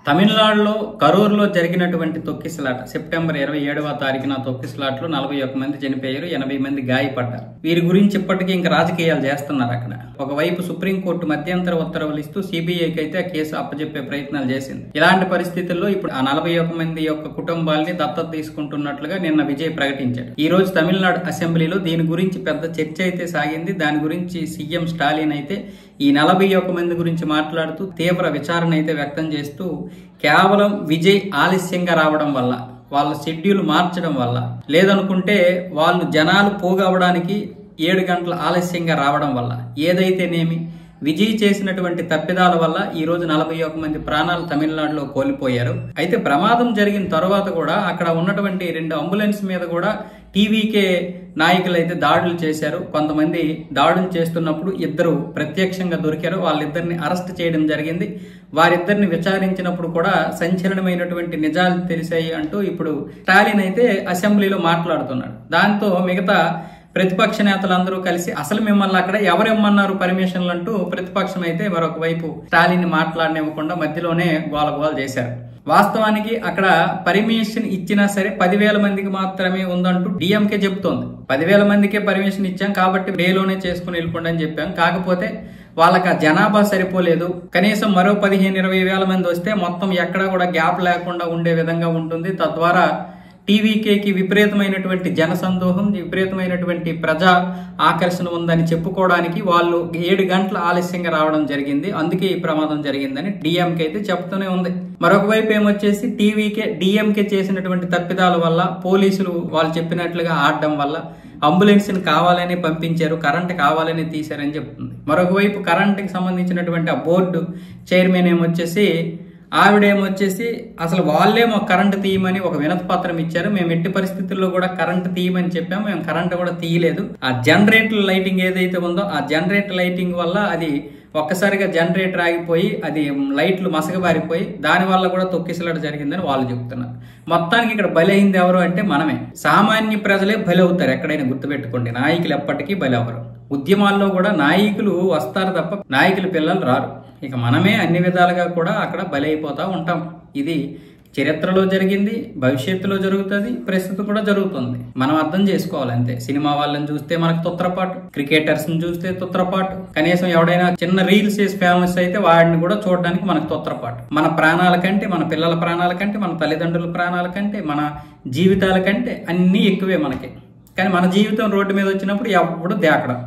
తమిళనాడులో కరూరులో జరిగినటువంటి తొక్కిసలాట సెప్టెంబర్ 27వ తారీఖున తొక్కిసలాటలో 41 మంది చనిపోయారు, 80 మంది గాయపడ్డారు. వీరి గురించి ఇప్పటికీ ఇంకా రాజకీయాలు చేస్తున్నారు. అక్కడ ఒకవైపు సుప్రీంకోర్టు మధ్యంతర ఉత్తర్వులు ఇస్తూ సిబిఐకి అయితే ఆ కేసు అప్పచెప్పే ప్రయత్నాలు చేసింది. ఇలాంటి పరిస్థితుల్లో ఇప్పుడు ఆ 41 మంది యొక్క కుటుంబాలని దత్తత తీసుకుంటున్నట్లుగా నిన్న విజయ్ ప్రకటించాడు. ఈ రోజు తమిళనాడు అసెంబ్లీలో దీని గురించి పెద్ద చర్చ అయితే సాగింది. దాని గురించి సీఎం స్టాలిన్ అయితే ఈ 41 మంది గురించి మాట్లాడుతూ తీవ్ర విచారణ అయితే వ్యక్తం చేస్తూ కేవలం విజయ్ ఆలస్యంగా రావడం వల్ల, వాళ్ళ షెడ్యూల్ మార్చడం వల్ల, లేదనుకుంటే వాళ్ళు జనాలు పోగవడానికి 7 గంటల ఆలస్యంగా రావడం వల్ల, ఏదైతేనేమి విజయ్ చేసినటువంటి తప్పిదాల వల్ల ఈ రోజు 41 మంది ప్రాణాలు తమిళనాడులో కోల్పోయారు. అయితే ప్రమాదం జరిగిన తర్వాత కూడా అక్కడ ఉన్నటువంటి 2 అంబులెన్స్ మీద కూడా టీవీకే నాయకులు అయితే దాడులు చేశారు. కొంతమంది దాడులు చేస్తున్నప్పుడు 2 ప్రత్యక్షంగా దొరికారు. వాళ్ళిద్దరిని అరెస్ట్ చేయడం జరిగింది. వారిద్దరిని విచారించినప్పుడు కూడా సంచలనమైనటువంటి నిజాలు తెలిసాయి అంటూ ఇప్పుడు స్టాలిన్ అయితే అసెంబ్లీలో మాట్లాడుతున్నాడు. దాంతో మిగతా ప్రతిపక్ష నేతలందరూ కలిసి అసలు మిమ్మల్ని అక్కడ ఎవరెమ్మన్నారు పర్మిషన్లు అంటూ ప్రతిపక్షం అయితే మరొక వైపు స్టాలిన్ మాట్లాడనివ్వకుండా మధ్యలోనే గోలగోల చేశారు. వాస్తవానికి అక్కడ పర్మిషన్ ఇచ్చినా సరే 10,000 మందికి మాత్రమే ఉందంటూ డిఎంకే చెబుతోంది. 10,000 మందికే పర్మిషన్ ఇచ్చాం కాబట్టి డేలోనే చేసుకుని వెళ్ళిపోండి అని చెప్పాం. కాకపోతే వాళ్ళకి ఆ జనాభా సరిపోలేదు. కనీసం మరో 15-20 వేల మంది వస్తే మొత్తం ఎక్కడా కూడా గ్యాప్ లేకుండా ఉండే విధంగా ఉంటుంది. తద్వారా టీవీకేకి విపరీతమైనటువంటి జనసందోహం, విపరీతమైనటువంటి ప్రజా ఆకర్షణ ఉందని చెప్పుకోవడానికి వాళ్ళు 7 గంటల ఆలస్యంగా రావడం జరిగింది. అందుకే ఈ ప్రమాదం జరిగిందని డిఎంకే అయితే చెప్తూనే ఉంది. మరొక వైపు ఏమొచ్చేసి డిఎంకే చేసినటువంటి తప్పిదాల వల్ల, పోలీసులు వాళ్ళు చెప్పినట్లుగా ఆడడం వల్ల అంబులెన్స్ ని కావాలని పంపించారు, కరెంట్ కావాలని తీశారని చెప్తుంది. మరొక వైపు కరెంట్కి సంబంధించినటువంటి ఆ బోర్డు చైర్మన్ ఏమొచ్చేసి ఆవిడేమొచ్చేసి అసలు వాళ్ళేమో కరెంటు తీయమని ఒక వినతి పత్రం ఇచ్చారు. మేము ఎట్టి పరిస్థితుల్లో కూడా కరెంటు తీయమని చెప్పాము, మేము కరెంటు కూడా తీయలేదు. ఆ జనరేటర్ లైటింగ్ ఏదైతే ఉందో ఆ జనరేటర్ లైటింగ్ వల్ల అది ఒక్కసారిగా జనరేటర్ ఆగిపోయి అది లైట్లు మసకబారిపోయి దాని వల్ల కూడా తొక్కిసలాట జరిగిందని వాళ్ళు చెప్తున్నారు. మొత్తానికి ఇక్కడ బలైంది ఎవరు అంటే మనమే, సామాన్య ప్రజలే బలవుతారు. ఎక్కడైనా గుర్తుపెట్టుకోండి, నాయకులు ఎప్పటికీ బలవరు. ఉద్యమాల్లో కూడా నాయకులు వస్తారు తప్ప నాయకుల పిల్లలు రారు. ఇక మనమే అన్ని విధాలుగా కూడా అక్కడ బలైపోతా ఉంటాం. ఇది చరిత్రలో జరిగింది, భవిష్యత్తులో జరుగుతుంది, ప్రస్తుతం కూడా జరుగుతుంది. మనం అర్థం చేసుకోవాలి అంతే. సినిమా వాళ్ళని చూస్తే మనకు తొత్రపాటు, క్రికెటర్స్ ని చూస్తే తొత్రపాటు, కనీసం ఎవడైనా చిన్న రీల్స్ చేసి ఫేమస్ అయితే వాడిని కూడా చూడడానికి మనకు తొత్రపాటు. మన ప్రాణాల కంటే, మన పిల్లల ప్రాణాల కంటే, మన తల్లిదండ్రుల ప్రాణాల కంటే, మన జీవితాల కంటే అన్నీ ఎక్కువే మనకి. కానీ మన జీవితం రోడ్డు మీద వచ్చినప్పుడు ఎప్పుడు దేకడం.